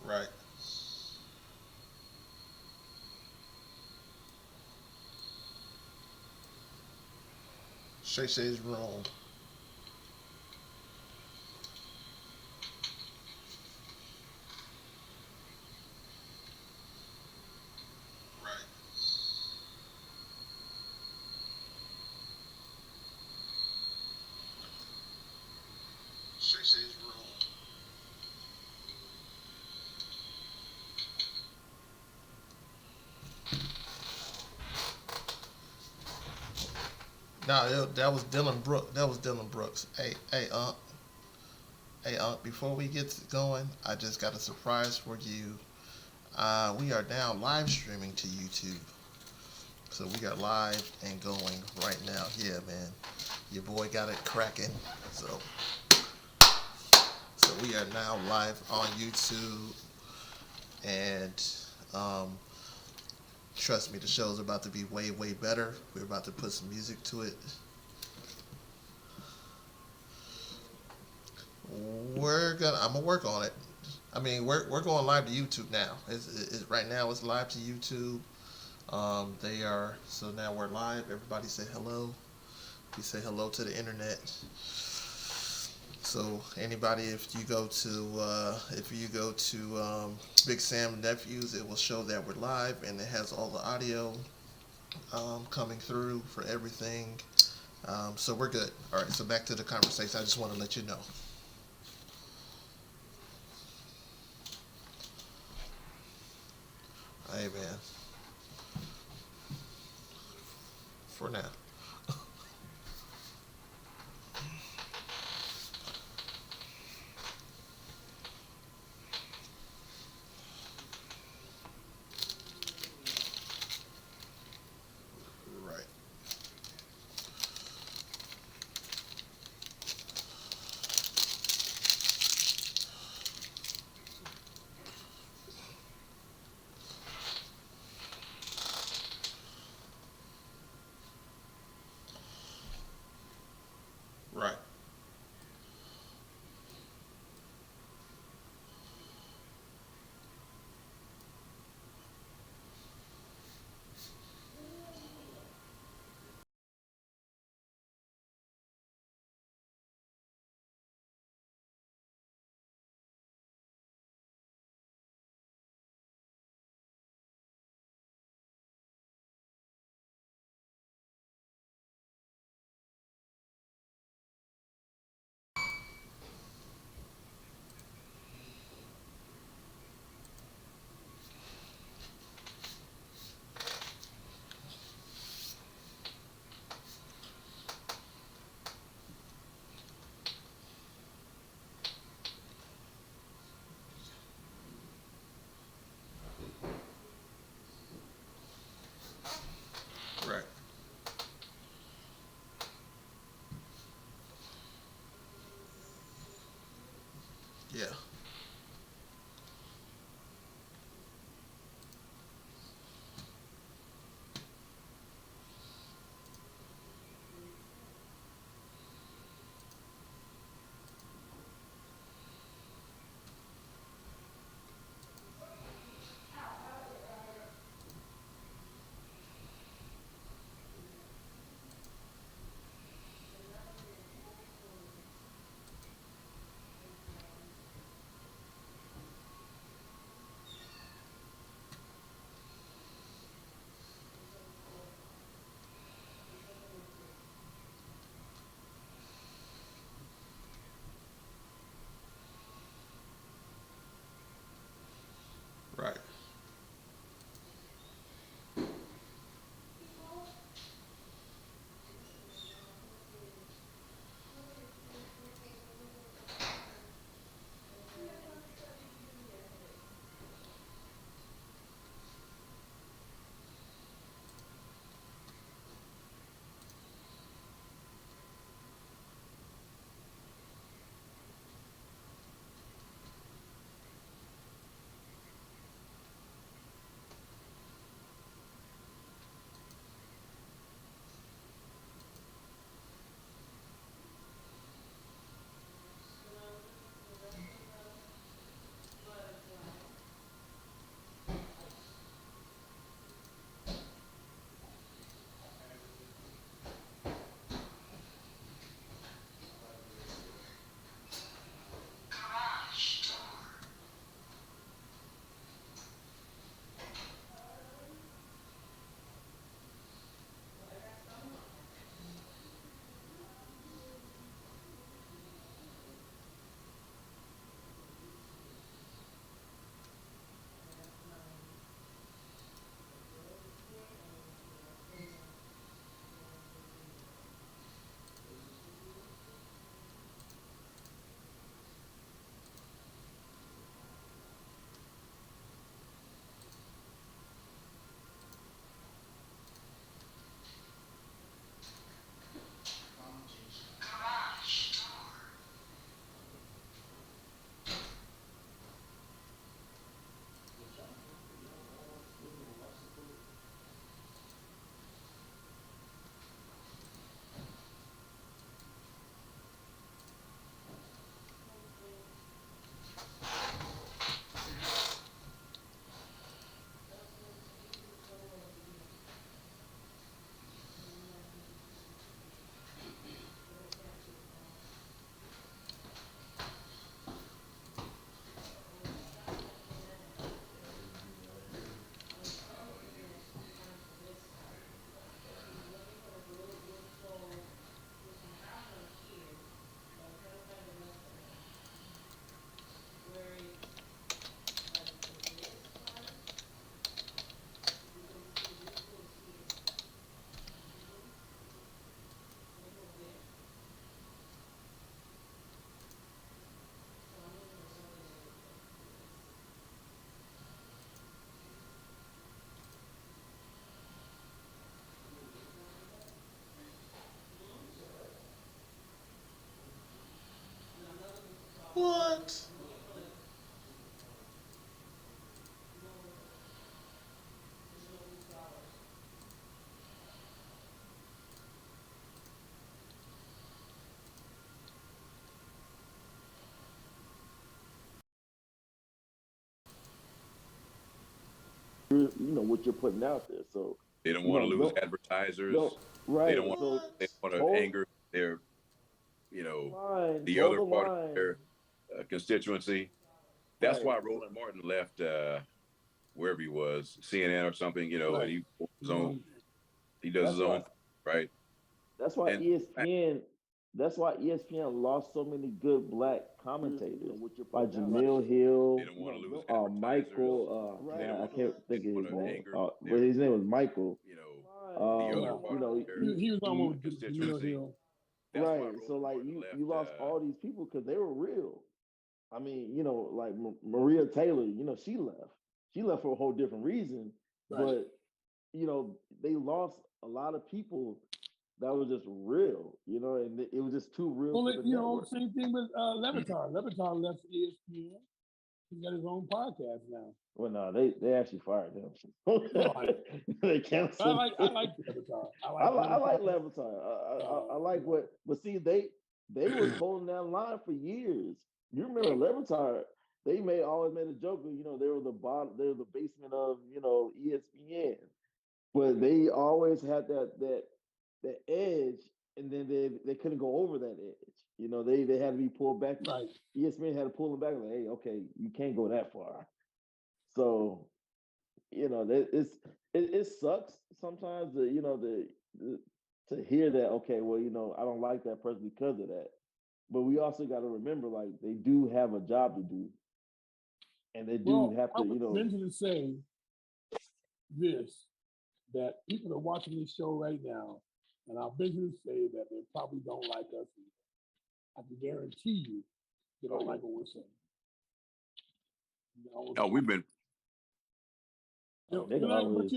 Right. Shay Shay's room. Right. Shay Shay's room. No, that was Dylan Brooks. That was Dylan Brooks. Hey, before we get going, I just got a surprise for you. We are now live streaming to YouTube. So we are live and going right now. Yeah, man. Your boy got it cracking. So, so we are now live on YouTube, and um, trust me, the show's about to be way, way better. We're about to put some music to it. I'm gonna work on it. I mean, we're going live to YouTube now. Right now it's live to YouTube. They are so now we're live. Everybody say hello. We say hello to the internet. So anybody, if you go to Big Sam and Nephews, it will show that we're live, and it has all the audio coming through for everything. So we're good. All right. So back to the conversation. I just want to let you know. Hey man, for now. Right. What? what you're putting out there. So They don't want to lose don't advertisers. They don't right. want So they What? don't want to hold anger their, you know, the hold other the part of line. their constituency. That's Right. why So Roland Martin left wherever he was, CNN or something, and Right. he does that's his why own thing, right? that's why And ESPN that's why ESPN lost so many good black commentators What you're like putting out right, there. Jamil they Hill, don't want to lose advertisers. Michael. They don't I want to can't they think of don't his want to name, anger but their, his name was Michael. the other Yeah. part of their He was on You with Jamil constituency. Hill. That's why right. So Roland like Martin you left. lost all these people because they were real. I mean, like Maria Taylor, she left. She left for a whole different reason, Right. but they lost a lot of people that was just real, and it was just too real Well, for the network. same thing with Levitar. Levitar left ESPN. He's got his own podcast now. Well, no, they actually fired him. No, They I canceled. like Levitar. I like Levitar. Levitar. I like but see, they was holding that line for years. You remember Levitar? They always made a joke of, they were the bottom, they were the basement of, ESPN. But they always had that edge, and then they couldn't go over that edge. They had to be pulled back. Right. ESPN had to pull them back, like, hey, okay, you can't go that far. So it sucks sometimes to hear that. Okay, well, I don't like that person because of that. But we also got to remember, like, they do have a job to do, and they do Well, have I to, would venture to say this, that people are watching this show right now, and I'll venture to say that they probably don't like us. I can guarantee you they don't like what we're saying. Oh, we've been they can always,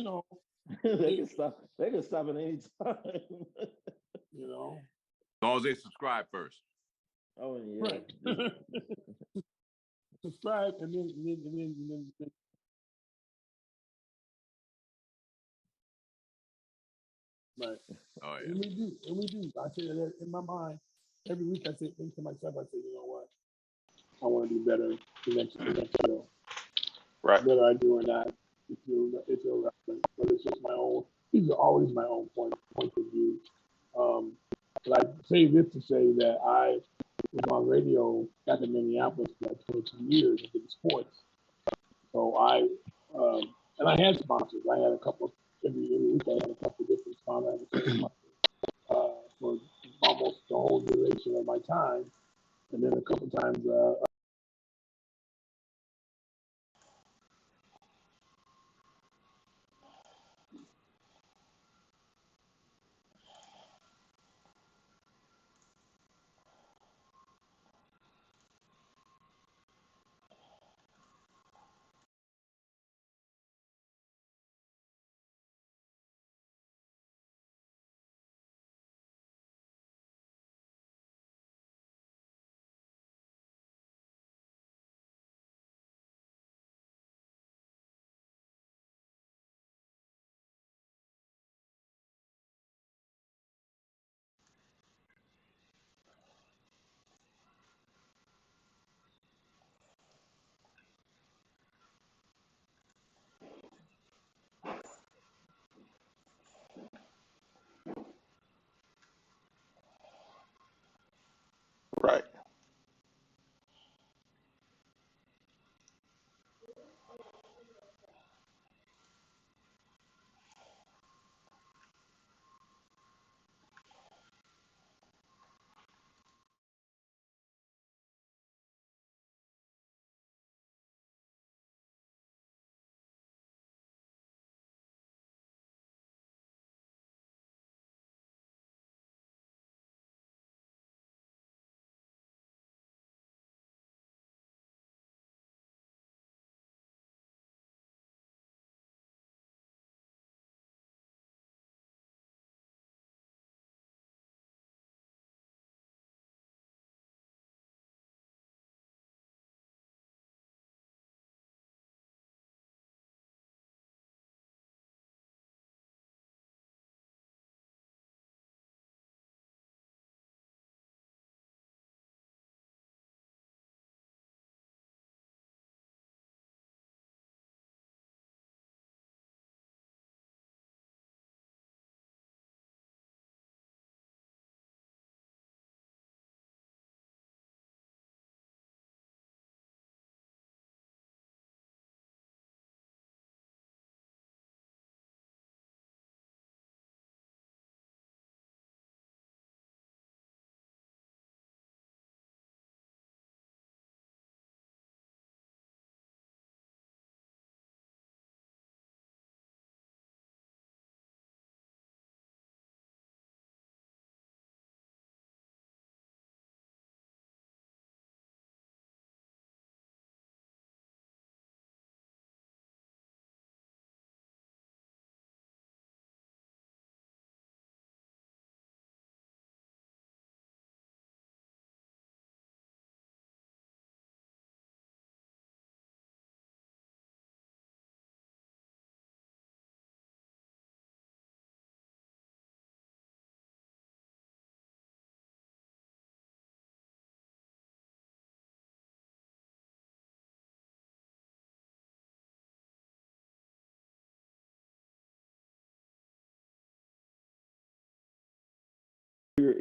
but they can stop. They can stop at any time. as long as they subscribe first. Oh yeah. right. Subscribe and then right. Oh yeah. And we do. I say that in my mind every week. I say things to myself. I say, you know what? I want to do better the next show. Right. Whether I do or not, it's irrelevant. But it's just my own. These are always my own point of view. But I say this to say that I was on radio back in Minneapolis for like 22 years and did sports. So and I had sponsors. I had a couple every week. I had a couple different sponsors for almost the whole duration of my time. And then a couple times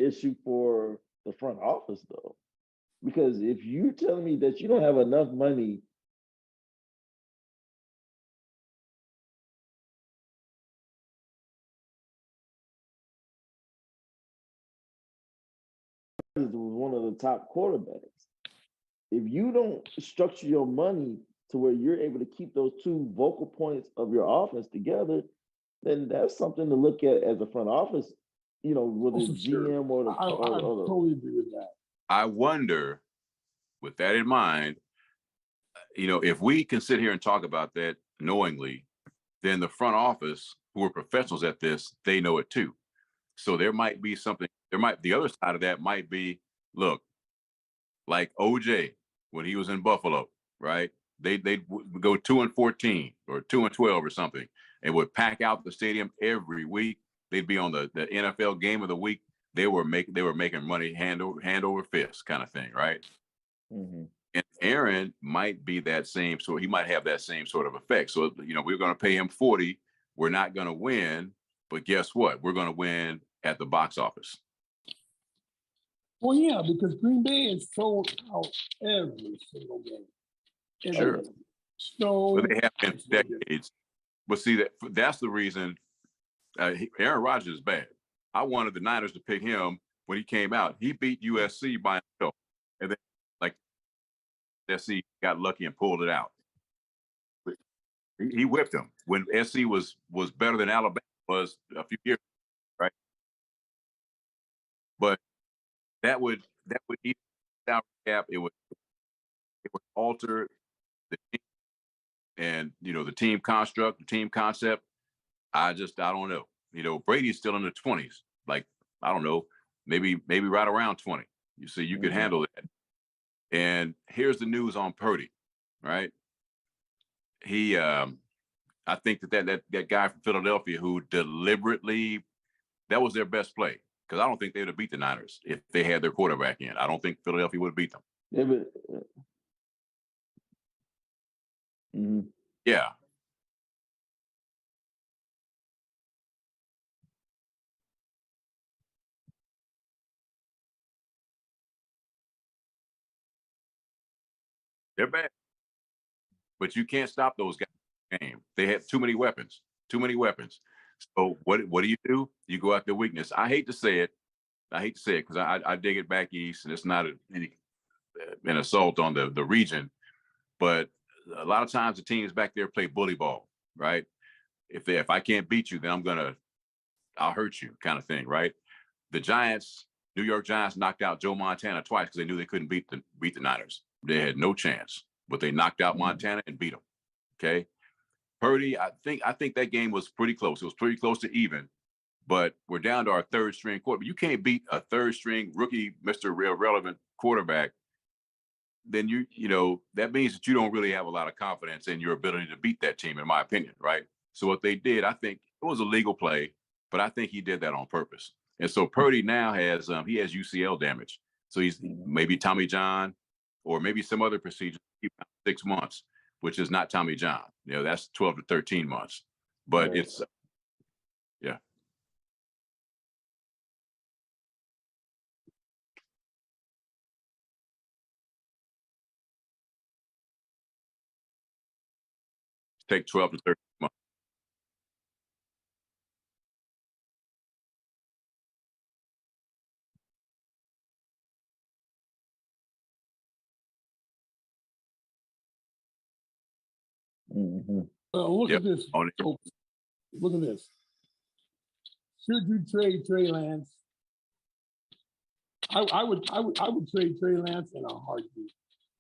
issue for the front office though, because if you're telling me that you don't have enough money was one of the top quarterbacks. If you don't structure your money to where you're able to keep those two vocal points of your offense together, then that's something to look at as a front office, whether Oh, for it's sure. GM or the I totally agree with that. I wonder, with that in mind, if we can sit here and talk about that knowingly, then the front office, who are professionals at this, they know it too. So there might be something, the other side of that might be, look, like OJ, when he was in Buffalo, right? They'd go 2-14 or 2-12 or something, and would pack out the stadium every week. They'd be on the NFL game of the week. They were making money hand over fist kind of thing, right? Mm-hmm. And Aaron might be that same sort. He might have that same sort of effect. So we're going to pay him 40. We're not going to win, but guess what? We're going to win at the box office. Well, yeah, because Green Bay is sold out every single game. Sure. So but they have been decades. But see, that's the reason Aaron Rodgers is bad. I wanted the Niners to pick him when he came out. He beat USC by himself. And then, SC got lucky and pulled it out. But he whipped him when SC was better than Alabama was a few years ago, right? But that would eat the salary cap. It would alter the team and the team construct, the team concept. I don't know. Brady's still in the 20s. Like, I don't know, maybe right around 20. You see, you could handle that. And here's the news on Purdy, right? He, I think that guy from Philadelphia who deliberately, that was their best play, because I don't think they would have beat the Niners if they had their quarterback in. I don't think Philadelphia would have beat them. Yeah, but, Yeah. They're bad. But you can't stop those guys in the game. They have too many weapons. So what do? You go after weakness. I hate to say it because I dig it back east, and it's not an assault on the region, but a lot of times the teams back there play bully ball, right? If I can't beat you, then I'll hurt you, kind of thing, right? The New York Giants knocked out Joe Montana twice because they knew they couldn't beat the Niners. They had no chance, but they knocked out Montana and beat them. Okay. Purdy, I think that game was pretty close. It was pretty close to even, but we're down to our third string quarterback. You can't beat a third string rookie, Mr. Relevant quarterback. Then that means that you don't really have a lot of confidence in your ability to beat that team, in my opinion, right? So what they did, I think it was a legal play, but I think he did that on purpose. And so Purdy now has UCL damage. So he's maybe Tommy John, or maybe some other procedure, 6 months, which is not Tommy John. That's 12 to 13 months. But right. It's yeah. Take 12 to 13 months. Look at this. Folks. Look at this. Should you trade Trey Lance? I would trade Trey Lance in a heartbeat.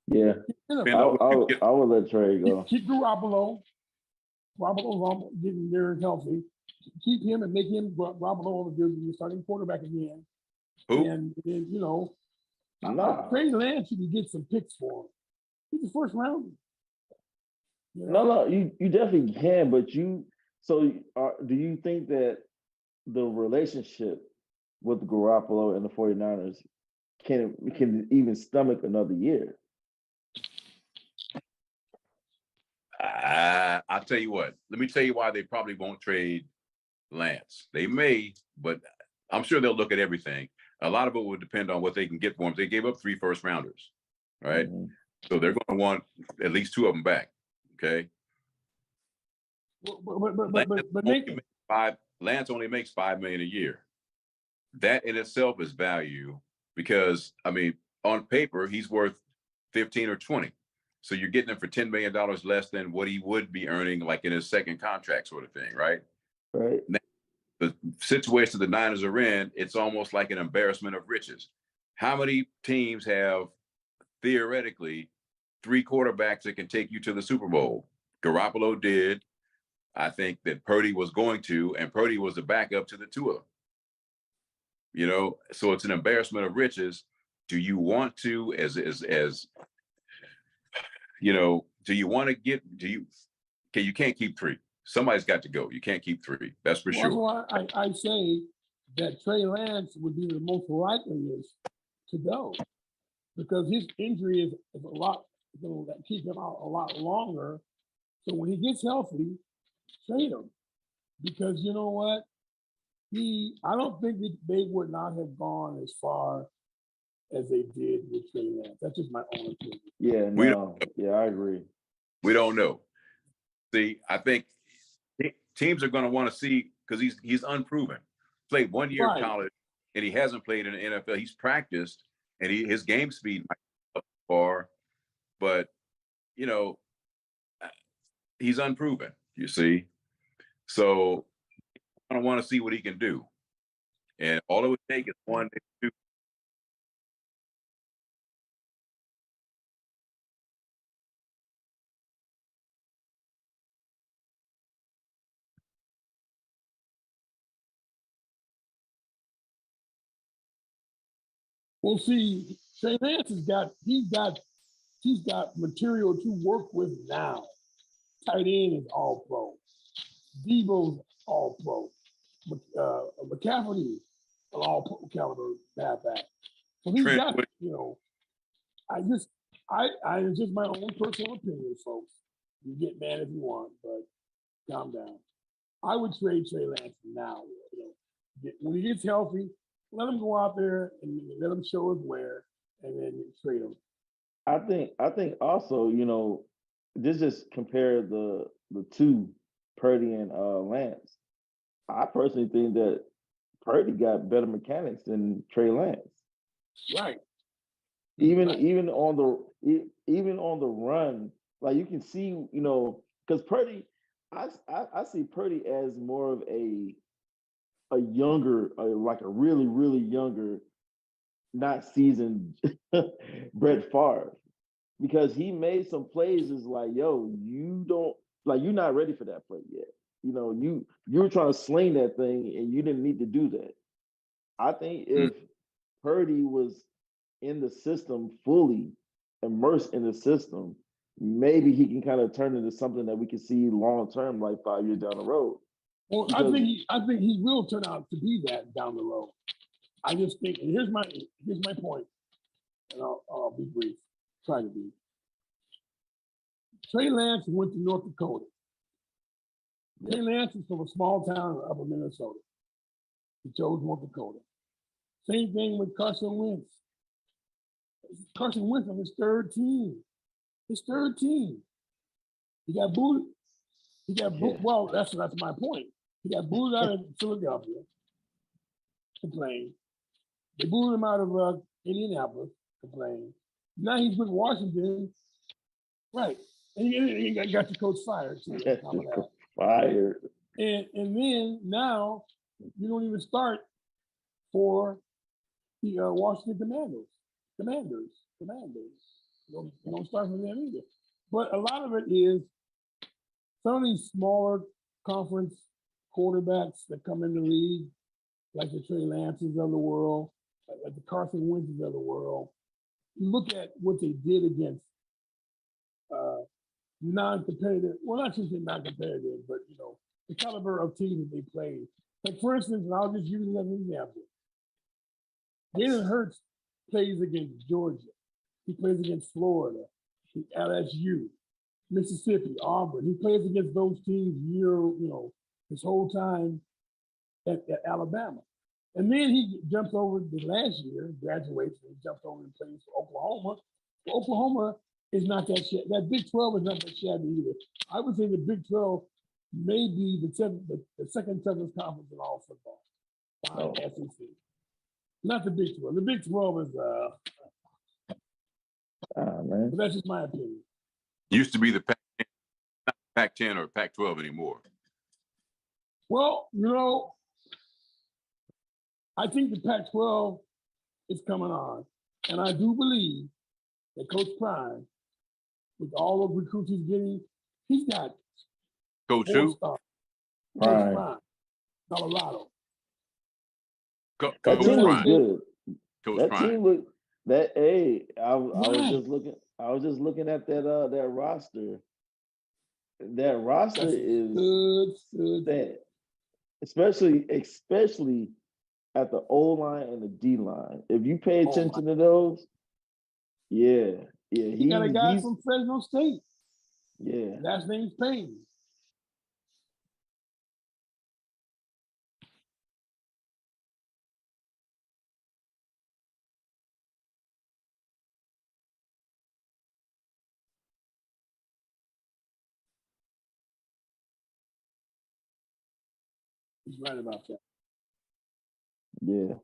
Yeah, I would let Trey go. Keep Garoppolo. Garoppolo's getting very healthy. Keep him and make him Garoppolo the starting quarterback again. Who? And Trey Lance, you can get some picks for him. He's the first round. No, you definitely can, but do you think that the relationship with Garoppolo and the 49ers can even stomach another year? I'll tell you what. Let me tell you why they probably won't trade Lance. They may, but I'm sure they'll look at everything. A lot of it would depend on what they can get for him. They gave up 3 first rounders, right? Mhm. So they're going to want at least 2 of them back. Okay. But Nathan, Lance only makes $5 million a year. That in itself is value because I mean, on paper, he's worth 15 or 20. So you're getting him for $10 million less than what he would be earning like in his second contract sort of thing, right? Right. Now, the situation the Niners are in, it's almost like an embarrassment of riches. How many teams have theoretically 3 quarterbacks that can take you to the Super Bowl? Garoppolo did. I think that Purdy was going to, and Purdy was the backup to the 2 of them. You know, so it's an embarrassment of riches. Do you want to, as you know, do you want to get, okay, you can't keep 3. Somebody's got to go. You can't keep 3. That's for sure. that's why I say that Trey Lance would be the most likeliest to go because his injury is a lot, going to keep him out a lot longer. So when he gets healthy, trade him because you know what? I don't think they would not have gone as far as they did with Trey Lance. That's just my own opinion. Yeah, no. Yeah, I agree. We don't know. See, I think teams are going to want to see because he's unproven. Played 1 year Right. of college and he hasn't played in the NFL. He's practiced and his game speed might be up far, but you know, he's unproven. You see, so I don't want to see what he can do, and all it would take is 1 to 2. Well, see, Trey Lance he's got material to work with now. Tight end is all pro. Debo's all pro. McCaffrey is an all pro caliber halfback. So he's Trent, got, you know, it's just my own personal opinion, folks. You get mad if you want, but calm down. I would trade Trey Lance now. You know, when he gets healthy, let him go out there and let him show his wear, and then trade him. I think also, you know, just compare the 2, Purdy and Lance. I personally think that Purdy got better mechanics than Trey Lance. Right. Even on the run, like you can see, you know, because Purdy, I see Purdy as more of a younger, like a really really younger, not seasoned Brett Favre, because he made some plays. Is like, yo, you're not ready for that play yet. You know, you were trying to sling that thing and you didn't need to do that. I think if Purdy was in the system, fully immersed in the system, maybe he can kind of turn into something that we can see long term, like 5 years down the road. Well, Because, I think he will turn out to be that down the road. I just think, and here's my point, and I'll be brief. Try to be. Trey Lance went to North Dakota. Trey Lance is from a small town in upper Minnesota. He chose North Dakota. Same thing with Carson Wentz. Carson Wentz on his third team. He got booted. Well, that's my point. He got booted out of Philadelphia. Complained. They booted him out of Indianapolis. Complained. Now he's with Washington. Right. And he got the coach fired. Fired. And then now you don't even start for the Washington Commanders. You don't start for them either. But a lot of it is some of these smaller conference quarterbacks that come in the league, like the Trey Lances of the world, like the Carson Wentzes of the world. You look at what they did against non-competitive, well, not just non-competitive, but you know, the caliber of teams that they played. Like for instance, and I'll just use it as an example. Jalen Hurts plays against Georgia. He plays against Florida, LSU, Mississippi, Auburn. He plays against those teams his whole time at Alabama. And then he jumps over the last year, graduates, and he jumps over and plays for Oklahoma. Oklahoma is not that shabby. That Big 12 is not that shabby either. I would say the Big 12 may be the second toughest conference in all football. Behind SEC. Not the Big 12. The Big 12 is man. but that's just my opinion. Used to be the Pac-10 or Pac-12 anymore. Well, you know, I think the Pac-12 is coming on, and I do believe that Coach Prime, with all the recruits he's getting, he's got Coach who? Coach Prime. Prime, Colorado. That Coach team looks Prime. good. Coach That Prime. team look. That I was Right. just looking. I was just looking at that roster. That roster That's is good. that, especially at the O line and the D line. If you pay attention to those, yeah. He got a guy from Fresno State. Yeah. Last name's Payne. He's right about that. Yeah.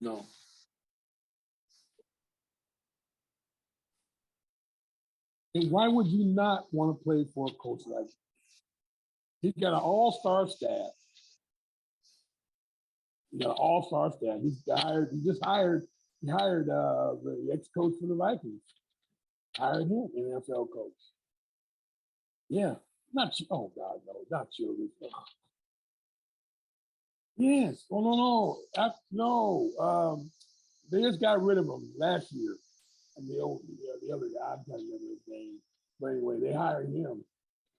No. And why would you not want to play for a coach like that? He's got an all-star staff. He hired the ex-coach for the Vikings. Hired him, an NFL coach. Yeah. Not children. Yes. Oh no. They just got rid of him last year. And the other guy, I can't remember his name. But anyway, they hired him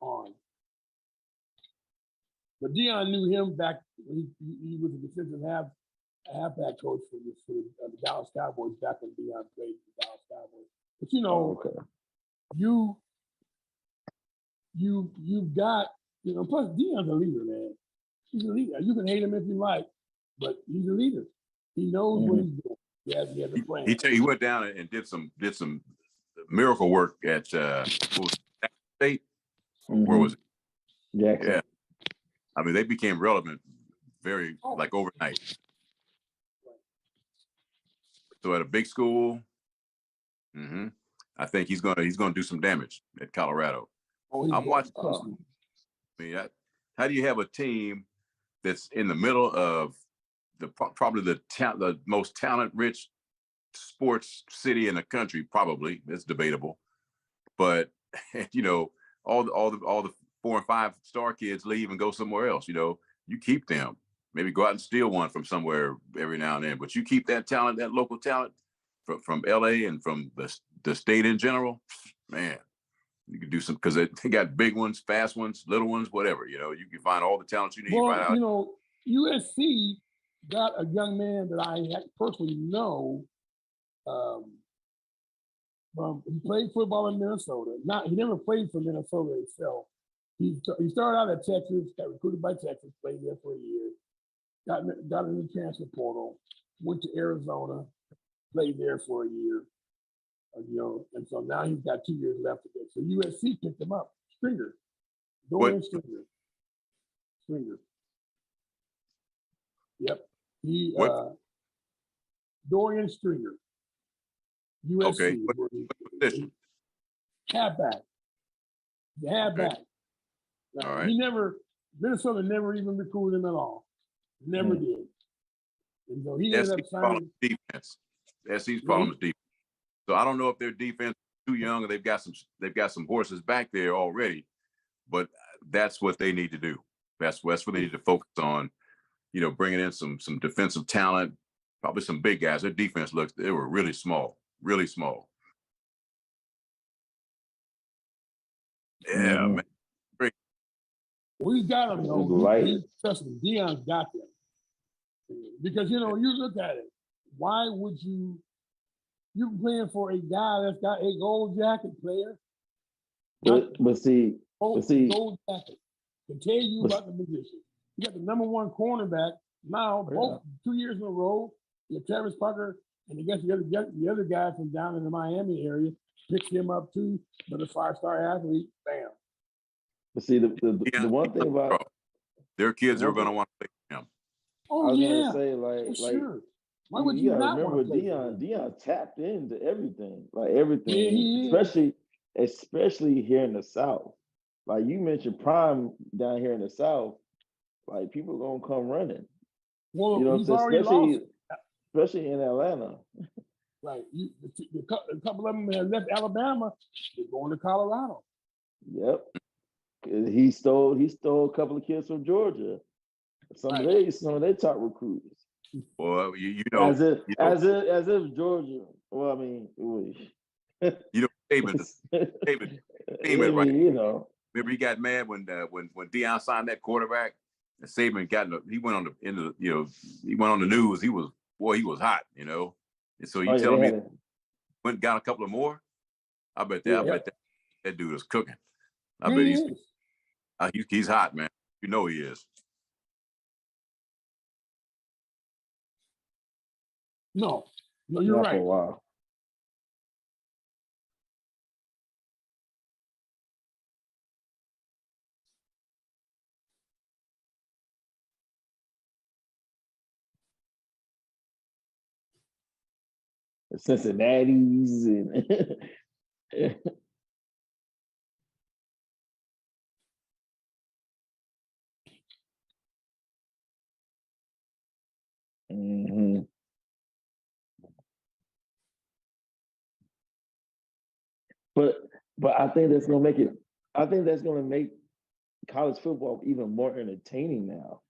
on. But Dion knew him back when he was a defensive halfback coach for the Dallas Cowboys back when Dion played for the Dallas Cowboys. But you know, you've got, plus Dion's a leader, man. He's a leader. You can hate him if you like, but he's a leader. He knows what he's doing. He has a plan. He went down and did some miracle work at State. Where was it? Jackson. Yeah. I mean, they became relevant like overnight. So at a big school, I think he's gonna do some damage at Colorado. I'm watching. I mean, how do you have a team that's in the middle of probably the most talent-rich sports city in the country? Probably, it's debatable, but all the 4 and 5 star kids leave and go somewhere else. You keep them. Maybe go out and steal one from somewhere every now and then, but you keep that talent, that local talent from LA and from the state in general. Man, you can do some, because they got big ones, fast ones, little ones, whatever. You can find all the talents you need right out. USC got a young man that I personally know. He played football in Minnesota. He never played for Minnesota itself. He started out at Texas, got recruited by Texas, played there for a year, got in the transfer portal, went to Arizona, played there for a year, and so now he's got 2 years left to go. So USC picked him up. Dorian Stringer. Yep. Dorian Stringer. USC. Okay. What position? Halfback. The halfback. Okay. All right. Minnesota never even recruited him at all. Never did. And so he ended up signing defense. SC's problem is defense. So I don't know if their defense is too young or they've got some horses back there already, but that's what they need to do. That's what they need to focus on. Bringing in some defensive talent, Probably some big guys. Their defense they were really small, really small. Yeah, man. Great. We got them though. Right. Trust me, Deion's got them. Because you look at it. Why would you're playing for a guy that's got a gold jacket player? But see, gold jacket can tell you about the position. You got the number one cornerback now, both 2 years in a row. You have Travis Parker, and I guess the other guy from down in the Miami area picks him up too. But a 5-star athlete, bam. But see, the one thing about their kids are going to want to play him. Oh, I was gonna say, like, sure. Why would you not remember want to play Deion tapped into everything, like everything, yeah, especially here in the South. Like you mentioned, Prime down here in the South, like people are gonna come running. Well, he's already lost, especially in Atlanta. Right, a couple of them have left Alabama. They're going to Colorado. Yep, he stole a couple of kids from Georgia. Some of their top recruits. Well, you know, as if Georgia. Well, I mean, Saban, right? You know, remember he got mad when Deion signed that quarterback, and Saban he went on the news. He was hot, you know. And so you telling me went got a couple of more? I bet that dude is cooking. I bet he's hot, man. You know he is. No, you're right. For a while. The Cincinnati's and mm-hmm. But I think that's gonna make it. I think that's gonna make college football even more entertaining now,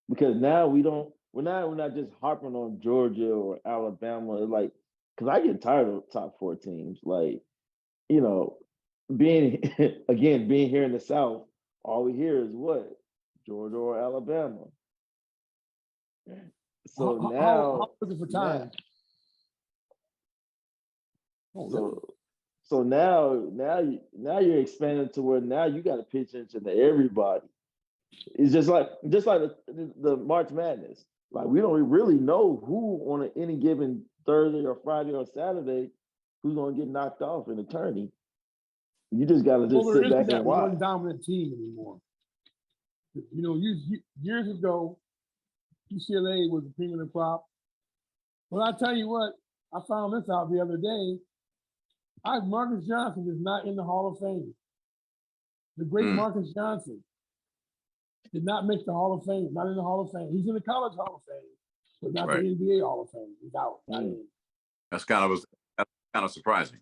because now we're not just harping on Georgia or Alabama, like, because I get tired of top 4 teams. Like, you know, being here in the South, all we hear is what? Georgia or Alabama. So how looking for time? So now you're expanding to where now you got to pitch into everybody. It's just like the March Madness. Like we don't really know who on any given Thursday or Friday or Saturday who's going to get knocked off in the tourney. You just got to sit back and watch. One dominant team anymore. You know, years ago, UCLA was the cream of the crop. Well, I tell you what, I found this out the other day. Marcus Johnson is not in the Hall of Fame. The great Marcus Johnson did not make the Hall of Fame, not in the Hall of Fame. He's in the College Hall of Fame, but not the NBA Hall of Fame. He's out. Not in. That's kind of surprising.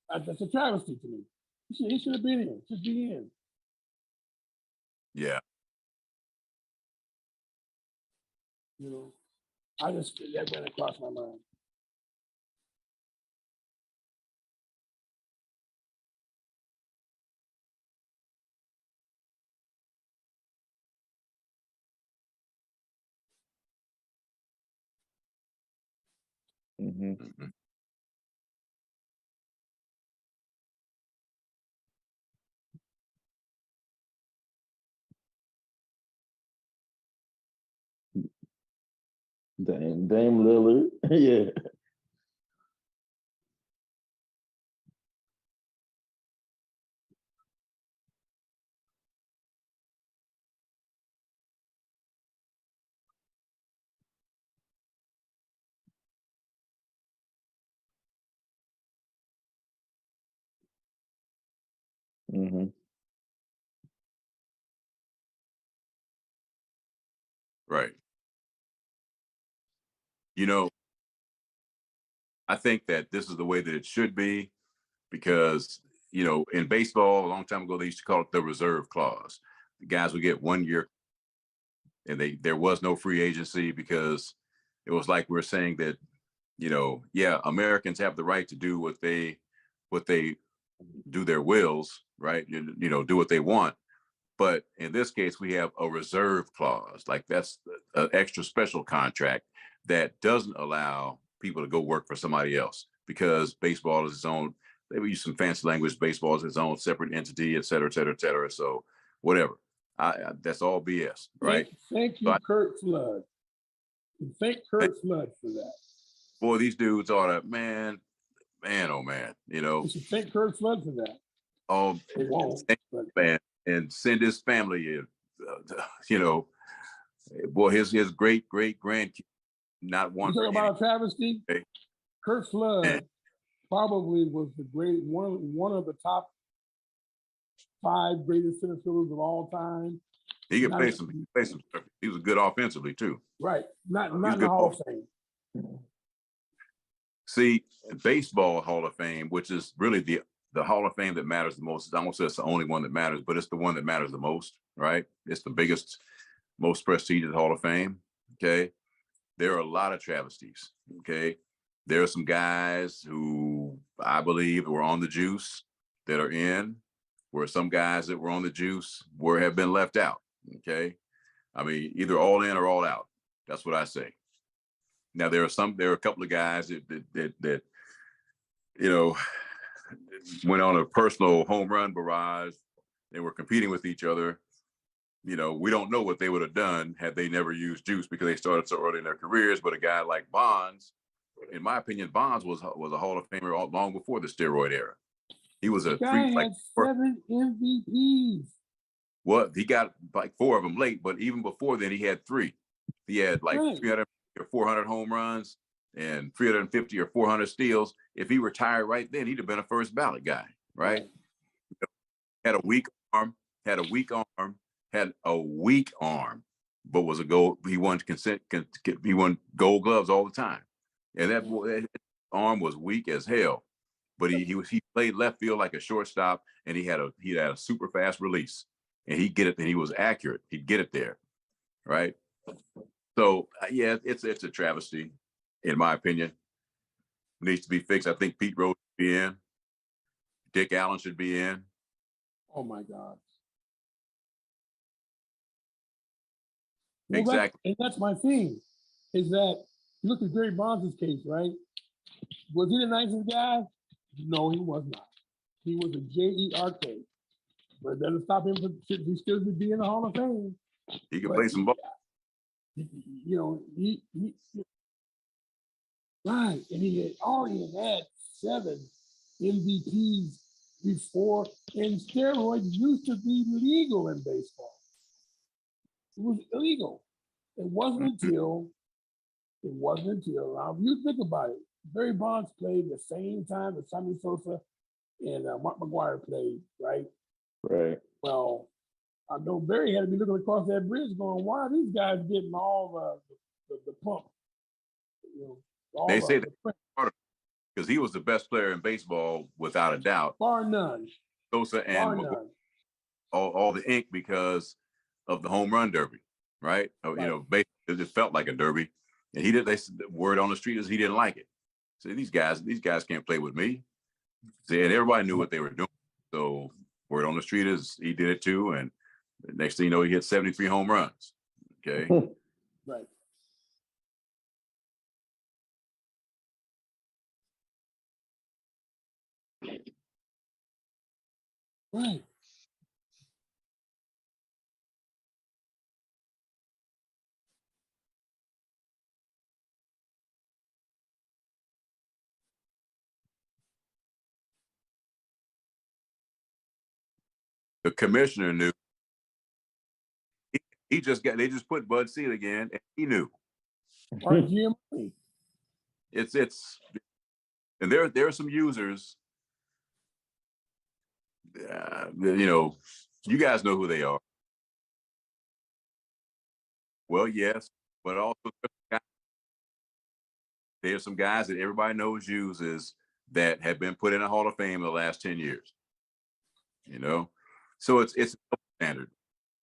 That's a travesty to me. He should have been in. Should be in. Yeah. You know, that went across my mind. Mm-hmm. Dame Lillard, yeah. Mm-hmm. Right. You know, I think that this is the way that it should be, because, you know, in baseball, a long time ago, they used to call it the reserve clause. The guys would get 1 year, and there was no free agency because it was like we're saying that, yeah, Americans have the right to do what they do their wills, right? Do what they want. But in this case, we have a reserve clause, like that's an extra special contract that doesn't allow people to go work for somebody else, because baseball is its own. They would use some fancy language. Baseball is its own separate entity, et cetera, et cetera, et cetera. So whatever. That's all BS, right? Thank you, Kurt Flood. Thank Kurt Flood for that. Boy, these dudes ought to, man, oh man, You should thank Kurt Flood for that. Oh, man, and send his family, boy, his great grandkid, not one. You talking about a travesty? Okay. Kurt Flood probably was one of the top 5 greatest center fielders of all time. He could play some. He was good offensively too. Right, not in the Hall of Fame. See, baseball Hall of Fame, which is really the Hall of Fame that matters the most. I won't say it's the only one that matters, but it's the one that matters the most, right? It's the biggest, most prestigious Hall of Fame. Okay, there are a lot of travesties. Okay, there are some guys who I believe were on the juice that are in, where some guys that were on the juice have been left out. Okay, I mean, either all in or all out. That's what I say. Now there are a couple of guys that went on a personal home run barrage. They were competing with each other. We don't know what they would have done had they never used juice, because they started so early in their careers. But a guy like Bonds, in my opinion, Bonds was a Hall of Famer long before the steroid era. He was a guy had 7 MVPs. Well, he got like 4 of them late, but even before then, he had 3. He had like 300 or 400 home runs and 350 or 400 steals. If he retired right then, he'd have been a first ballot guy, right? Had a weak arm, but was a gold. He won he won Gold Gloves all the time, and that arm was weak as hell. But he played left field like a shortstop, and he had a super fast release, and he'd get it, and he was accurate. He'd get it there, right? So yeah, it's a travesty, in my opinion. It needs to be fixed. I think Pete Rose should be in. Dick Allen should be in. Oh my God. Well, exactly. That's my thing, is that you look at Barry Bonds' case, right? Was he the nicest guy? No, he was not. He was a JERK. But it doesn't stop him from still being in the Hall of Fame. He can play some ball. Right, and he had already had 7 MVPs before, and steroids used to be legal in baseball. It was illegal. It wasn't until you think about it, Barry Bonds played the same time that Sammy Sosa and Mark McGwire played, right? Right. Well, I know Barry had to be looking across that bridge going, why are these guys getting all the pump? They say that because he was the best player in baseball without a doubt. Bar none. Sosa and all the ink because of the home run derby, right? Basically it just felt like a derby. And the word on the street is he didn't like it. So these guys can't play with me. See, and everybody knew what they were doing. So word on the street is he did it too. And the next thing you know, he hit 73 home runs. Okay. Right. Right. The commissioner knew. They just put Bud Selig in, and he knew. It's and there are some users. You guys know who they are. Well, yes, but also there's some guys that everybody knows uses that have been put in a Hall of Fame in the last 10 years. So it's a double standard.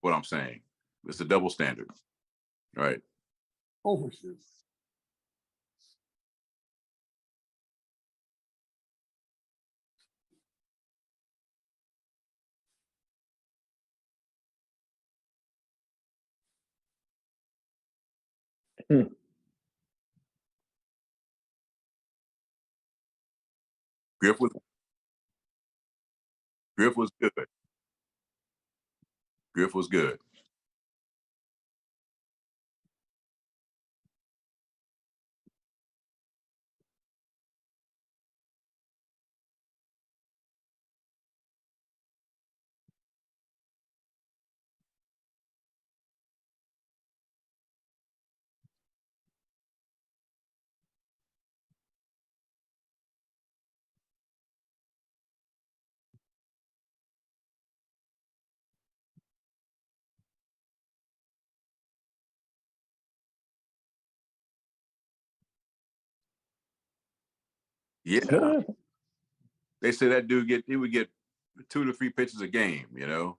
What I'm saying, it's a double standard, right? Oh, for sure. Griff was Griff was good. Griff was good. Yeah, they say that dude he would get 2 to 3 pitches a game. You know.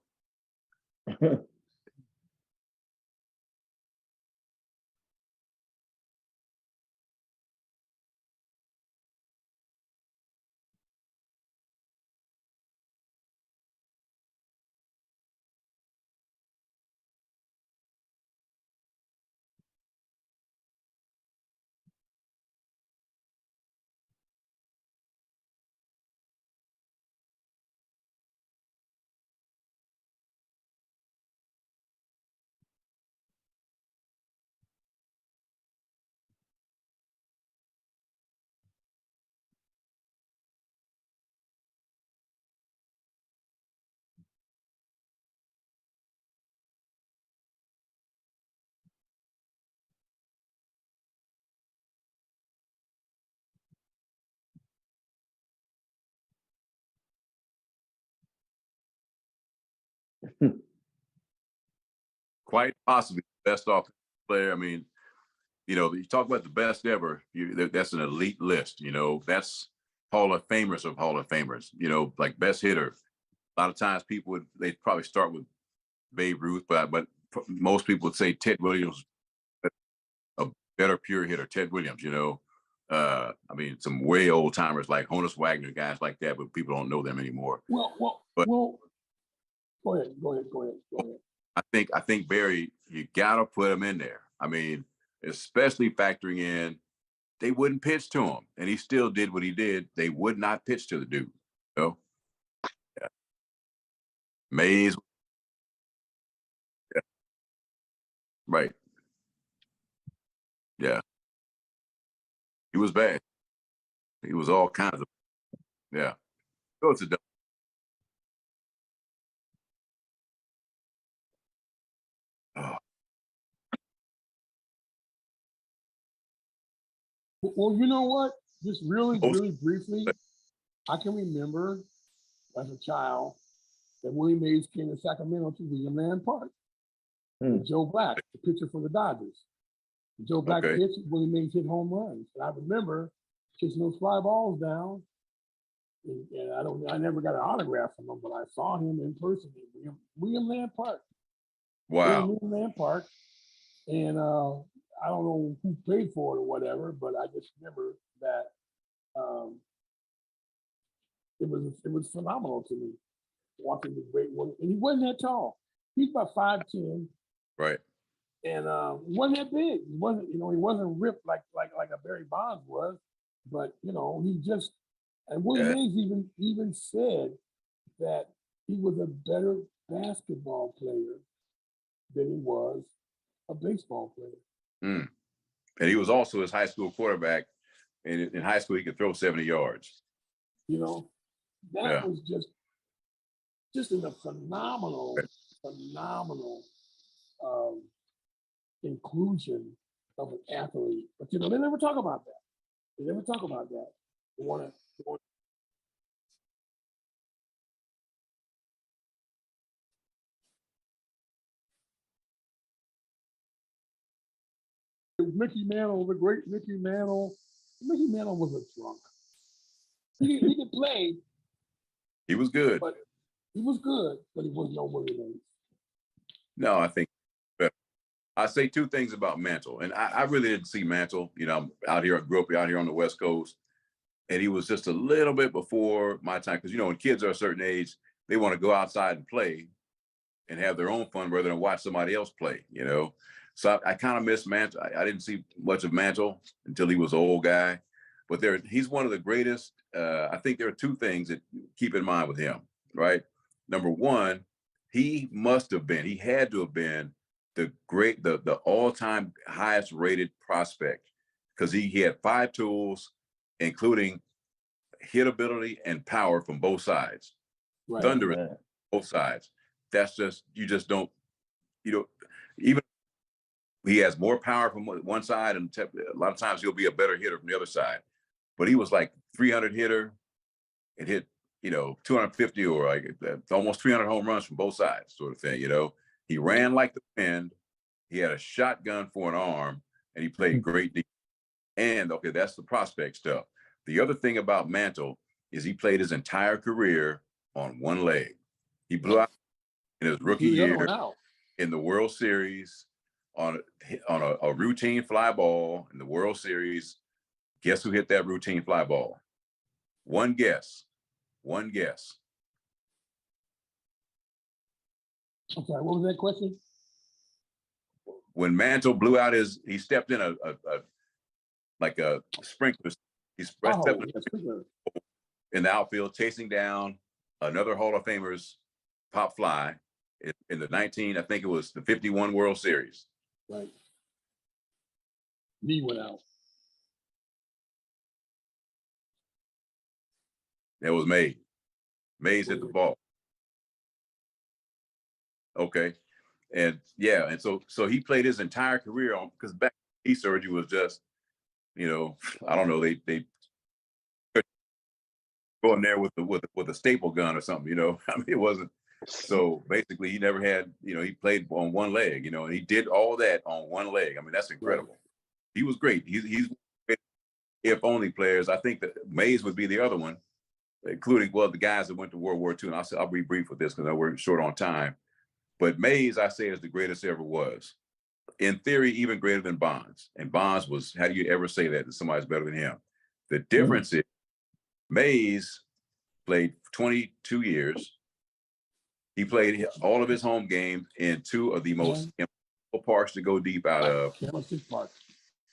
Quite possibly the best offensive player. I mean, you know, you talk about the best ever. That's an elite list. You know, that's Hall of Famers of Hall of Famers. You know, like best hitter. A lot of times people they probably start with Babe Ruth, but most people would say Ted Williams, a better pure hitter. Ted Williams. You know, I mean, some way old timers like Honus Wagner, guys like that, but people don't know them anymore. But Well. Go ahead. I think Barry, you gotta put him in there. I mean, especially factoring in they wouldn't pitch to him, and he still did what he did. They would not pitch to the dude. You know? Yeah. Mays, yeah. Right? Yeah, he was bad. He was all kinds of yeah. So it's a oh, Well, you know what? Just really, most, really briefly, I can remember as a child that Willie Mays came to Sacramento to William Land Park with Joe Black, the pitcher for the Dodgers. Joe Black okay. pitched, Willie Mays hit home runs. And I remember chasing those fly balls down. And I never got an autograph from him, but I saw him in person at William Land Park. Wow. William Land Park. And I don't know who paid for it or whatever, but I just remember that it was phenomenal to me watching the great one. And he wasn't that tall. He's about 5'10", Right. and he wasn't that big. He wasn't ripped like a Barry Bonds was, but he just and Willie Yeah. Mays even said that he was a better basketball player than he was a baseball player. Mm. And he was also his high school quarterback. In high school, he could throw 70 yards. That was just a phenomenal inclusion of an athlete. But they never talk about that. They never talk about that. They want to. Mickey Mantle, the great Mickey Mantle. Mickey Mantle was a drunk. He could play. He was good. But he was good, but he wasn't no Willie Mays. No, I think I say 2 things about Mantle, and I really didn't see Mantle. You know, I grew up out here on the West Coast, and he was just a little bit before my time. Because when kids are a certain age, they want to go outside and play, and have their own fun rather than watch somebody else play. So I kind of miss Mantle. I didn't see much of Mantle until he was an old guy, but he's one of the greatest. I think there are two things that keep in mind with him, right? Number one, he had to have been the all-time highest rated prospect because he had 5 tools, including hit ability and power from both sides. Right. Thunderous both sides. That's you just don't, even he has more power from one side, and a lot of times he'll be a better hitter from the other side. But he was like 300 hitter and hit, 250 or like almost 300 home runs from both sides, sort of thing. He ran like the wind. He had a shotgun for an arm, and he played great defense. And okay, that's the prospect stuff. The other thing about Mantle is he played his entire career on one leg. He blew out in his rookie year in the World Series on a routine fly ball in the World Series. Guess who hit that routine fly ball? One guess. I'm sorry, what was that question? When Mantle blew out he stepped in a sprinkler. He stepped in the outfield, chasing down another Hall of Famer's pop fly in the I think it was the 51 World Series. Right. Knee went out. That was Mays. Mays hit the ball. Okay. And yeah, and so he played his entire career on, because back knee surgery was just, I don't know, they go in there with a staple gun or something, I mean, it wasn't. So basically he never had, he played on one leg, and he did all that on one leg. I mean, that's incredible. Right. He was great. He's if only players. I think that Mays would be the other one, including, the guys that went to World War II. And I'll be brief with this because we're short on time. But Mays, I say, is the greatest there ever was. In theory, even greater than Bonds. And Bonds was, how do you ever say that somebody's better than him? The difference is Mays played 22 years. He played all of his home games in 2 of the most impossible parks to go deep out of.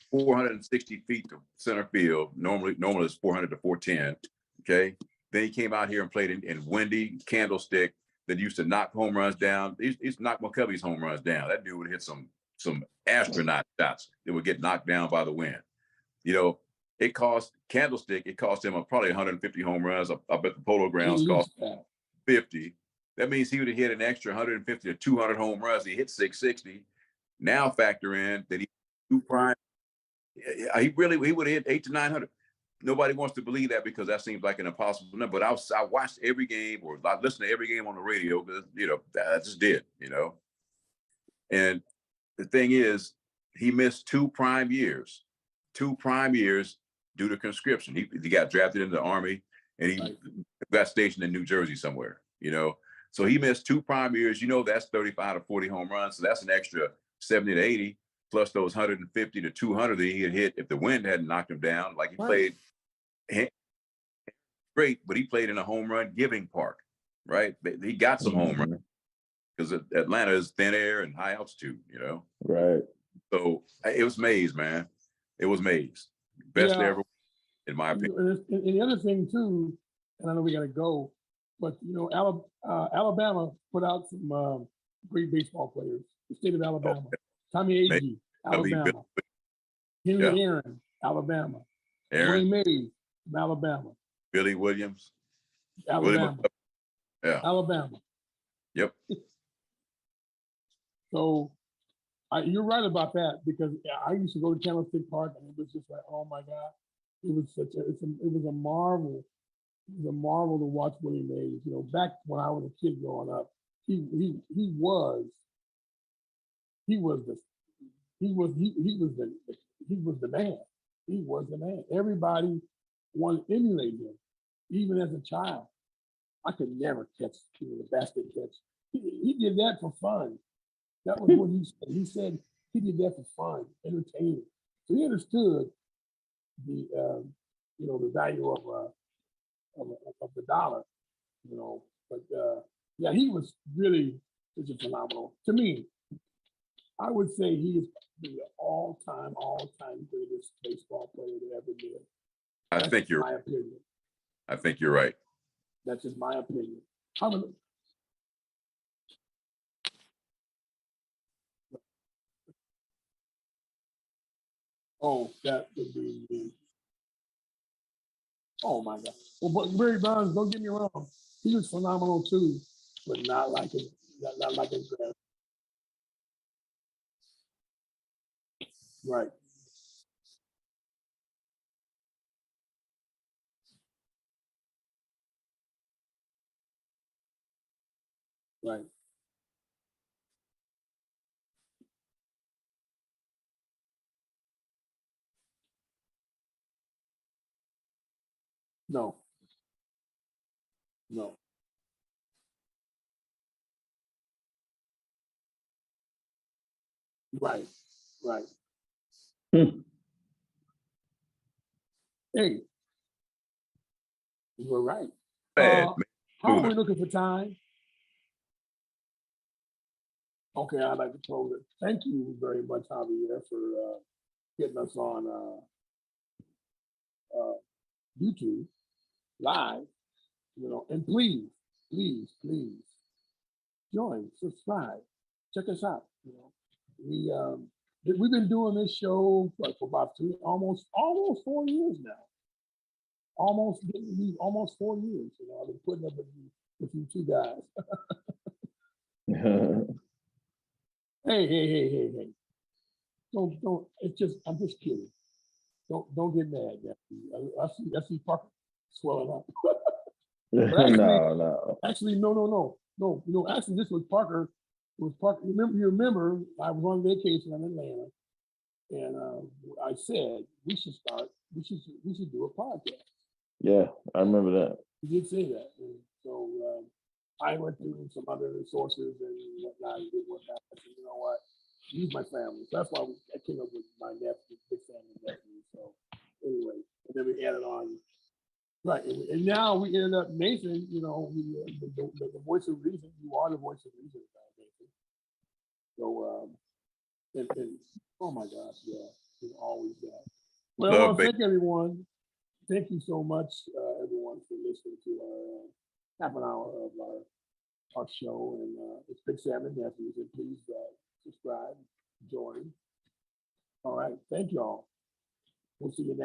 460 feet to center field. Normally it's 400 to 410. Okay. Then he came out here and played in windy Candlestick that used to knock home runs down. He used to knock McCovey's home runs down. That dude would hit some astronaut shots that would get knocked down by the wind. It cost Candlestick, it cost him probably 150 home runs. I bet the Polo Grounds cost 50. That means he would have hit an extra 150 to 200 home runs. He hit 660. Now factor in that he 2 prime. He would have hit 800 to 900. Nobody wants to believe that because that seems like an impossible number. But I watched every game, or I listened to every game on the radio because I just did. And the thing is, he missed 2 prime years. 2 prime years due to conscription. He got drafted into the Army, and he got stationed in New Jersey somewhere. So he missed 2 prime years. That's 35 to 40 home runs. So that's an extra 70 to 80 plus those 150 to 200 that he had hit if the wind hadn't knocked him down. Like he played great, but he played in a home run giving park, right? He got some home runs because Atlanta is thin air and high altitude, Right. So it was Mays, man. It was Mays. Best ever, in my opinion. And the other thing too, and I know we got to go, but Alabama put out some great baseball players. The state of Alabama. Tommy Agee, Alabama. Henry Aaron, Alabama. Wayne Mays from Alabama. Billy Williams. Alabama. Alabama. Yep. So you're right about that, because I used to go to Candlestick Park and it was just like, oh my God, it was a marvel. It was a marvel to watch Willie Mays. Back when I was a kid growing up, he was the man. He was the man. Everybody wanted to emulate him, even as a child. I could never catch the basket catch. He did that for fun. That was what he said. He said he did that for fun, entertainment. So he understood the the value of the dollar. But he was really just phenomenal. To me, I would say he is the all-time greatest baseball player that ever lived. I think you're. My opinion. I think you're right. That's just my opinion. Oh, that would be me. Oh my God. Well, but Barry Bonds, don't get me wrong, he was phenomenal too, but not like his, not like his grand. Right. Right. No. No. Right. Right. Hey, you were right. Bad. How are we looking for time? Okay, I'd like to close it. Thank you very much, Javier, for getting us on YouTube live. You know, and please, please, please join, subscribe, check us out. You know, we've been doing this show for about almost 4 years now. Almost 4 years. You know, I've been putting up with you two guys. Hey. Don't. It's just. I'm just kidding. Don't get mad, Nephew. I see Parker swelling up. Actually, No. Actually, no. You know, actually, this was Parker. It was Parker. You remember? I was on vacation in Atlanta, and I said we should start. We should do a podcast. Yeah, I remember that. You did say that, and so I went through some other sources and whatnot. And did what happened. I said, you know what? Use my family. So that's why I came up with my nephew, Big Sam and Nephew. So anyway, and then we added on. Right, and now we ended up, Nathan, you know, the voice of reason. You are the voice of reason, Nathan. So, and oh my gosh, yeah, it's always that. Well, I want to thank everyone. Thank you so much, everyone, for listening to our half an hour of our show. And it's Big Sam and Nephews. And please subscribe, join. All right, thank y'all. We'll see you next.